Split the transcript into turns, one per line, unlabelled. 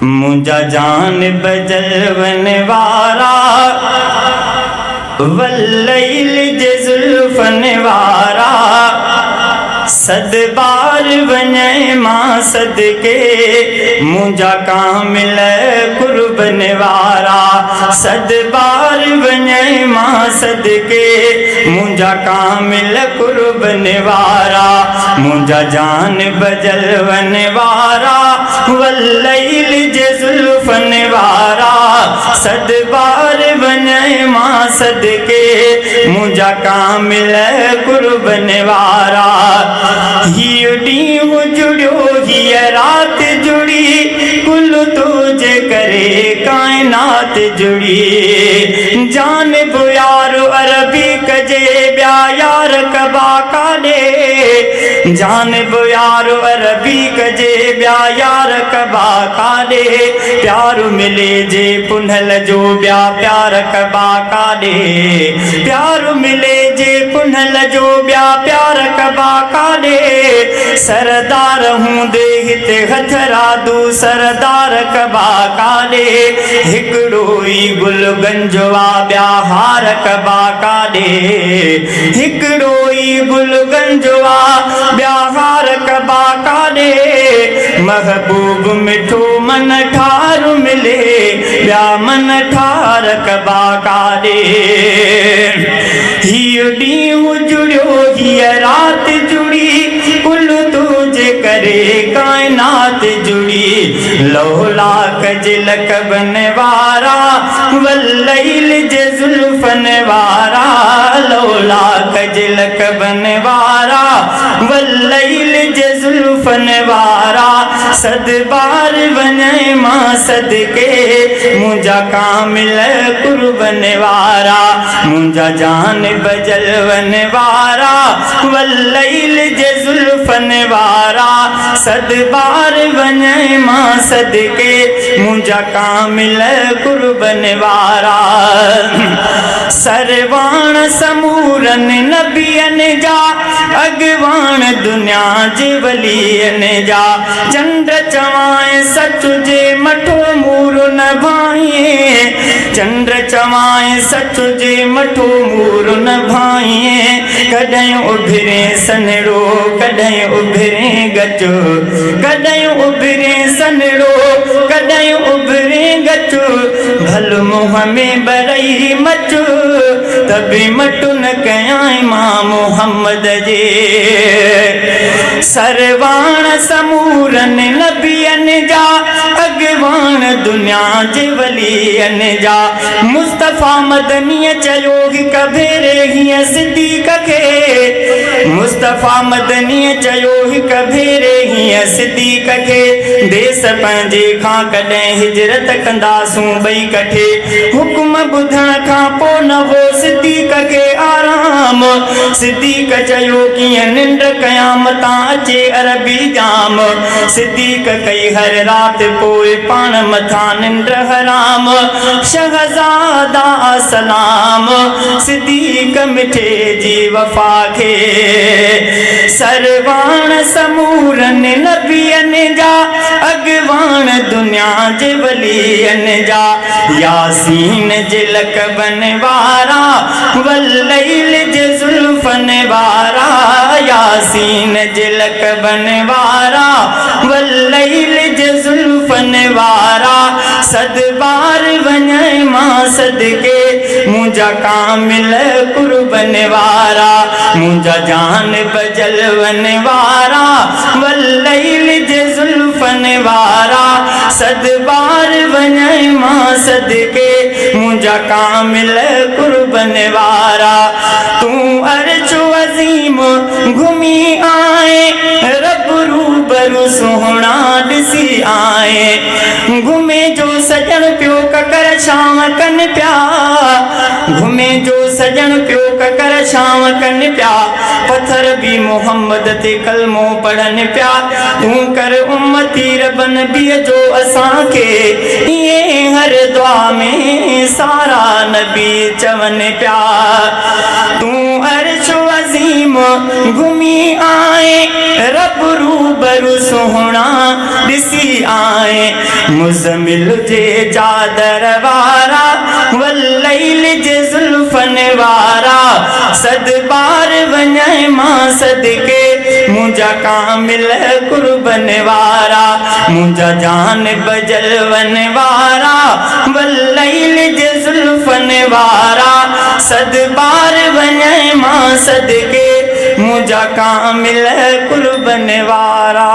मुंजा जान बजलवन वारा वल्लैल जे जुल्फन वारा सद बार वञे मां सदके मुंजा कामिल कुर्बन वारा सद बार वञे मां सदके मुंजा कामिल कुर्बन वारा मुंजा जान बजलवन वारा वल्लैल जे जुल्फन वारा सद बार वञे मां सदके मुंजा कामिल कुर्बन वारा हियो ॾींहुं जुड़ियो हीअ राति जुड़ी कुल तुझे करे काइनात जुड़ी जान यार अरबी कजे ॿिया यार कबा काॾे जान यार अरबी कजे ॿिया यार कबा काॾे प्यार मिले जे पुनल जो ॿिया प्यार कबा काॾे प्यार मिले जे पुनल जो ॿिया प्यार कबा काॾे सरदार हूंदे हिते हथरादू सरदार कबा काॾे हिकिड़ो ई गुल गंजवा ॿिया हार कबा काॾे हिकिड़ो ई गुल गंजवा ॿिया हार कबा काॾे महबूब मिठो मन ठार मिले ॿिया मन ठार कबा काॾे हियो ॾींहुं जुड़ियो हीअ राति जुड़ी कुल तुझे करे काइनात जुड़ी लौलाक जे लकबन वारा वल्लैल जे जुल्फन वारा लौलाक जे लकबन वारा वल्लैल जे जुल्फन वारा सद बार वञे मां सदके मुंजा कामिल कुर्बन वारा मुंजा जान बजलवन वारा वल्लैल जे जुल्फन वारा सद बार वञे मां सदके मुंजा कामिल कुर्बन वारा सरवाण समूरन नबियन जा अगवान दुनिया जे वलियन जा चंड चवाए सच जे मठो मूर न भाए चंद्र चवाए सच जे मठो मूर न भाए कॾहिं उभिरे सनड़ो कॾहिं उभिरे गचो कॾहिं उभिरे सनड़ो कॾहिं उभिरे गचो भल मुंह में बरई मचो तबी मटु न कयां मां मोहम्मद जे सरवाण समूरन नबियन जा अगवान दुनिया जे वलियन जा मुस्तफा मदनीअ चयो हिक भेरे हीअ सिद्दीक़ खे मुस्तफा मदनीअ चयो हिक भेरे हीअ सिद्दीक़ खे देस पंहिंजे खां कॾहिं हिजरत कंदासूं ॿई कठे हुकुम ॿुधण खां पोइ न हो सिद्दीक़ खे आराम सिद्दीक़ चयो कीअं निंड क़यामतां अचे अरबी जाम सिद्दीक़ कई हर राति पोइ पाण मथां निंड हराम शहज़ादा सलाम सिद्दीक़ मिठे जी वफ़ा खे सरवाण समूरन नबियन जा अगवान दुनिया जे वलियन जा यासीन जे लकबन वारा वल्लैल जे जुल्फन वारा यासीन जे लकबन वारा वल्लैल जे जुल्फन वारा सद बार वञे मां सदके मुंजा कामिल कुर्बन वारा मुंजा जान बजलवन वारा वल्लैल जे जुल्फन वारा सद बार वञे मां सदके मुंजा कामिल कुर्बन वारा तूं अर्श अज़ीम घुमी आए रब रूबरू सुहिणा ॾिसी आए घुमे जो सजण पियो ककर शाम कनि पिया घुमे जो सजण पियो ककर शाम कनि पिया पत्थर भी मोहम्मद ते कलमो पढ़नि पिया तूं कर उम्मती रब नबीअ जो असांखे ईअं हर दुआ में सारा नबी चवनि पिया तूं अर्श अज़ीम घूमी आए, रब रूबरू सोहना दिसी आए। मुज़मिल जे चादर वारा, वल्लैल जे जुल्फन वारा, सद बार वञे मां सदके, मुंहिंजा कामिल कुर्बन वारा, मुंहिंजा जान बजलवन वारा, वल्लैल जे जुल्फन वारा, सद बार वञे मां सदके, मुंहिंजा कामिल कुर्बन वारा।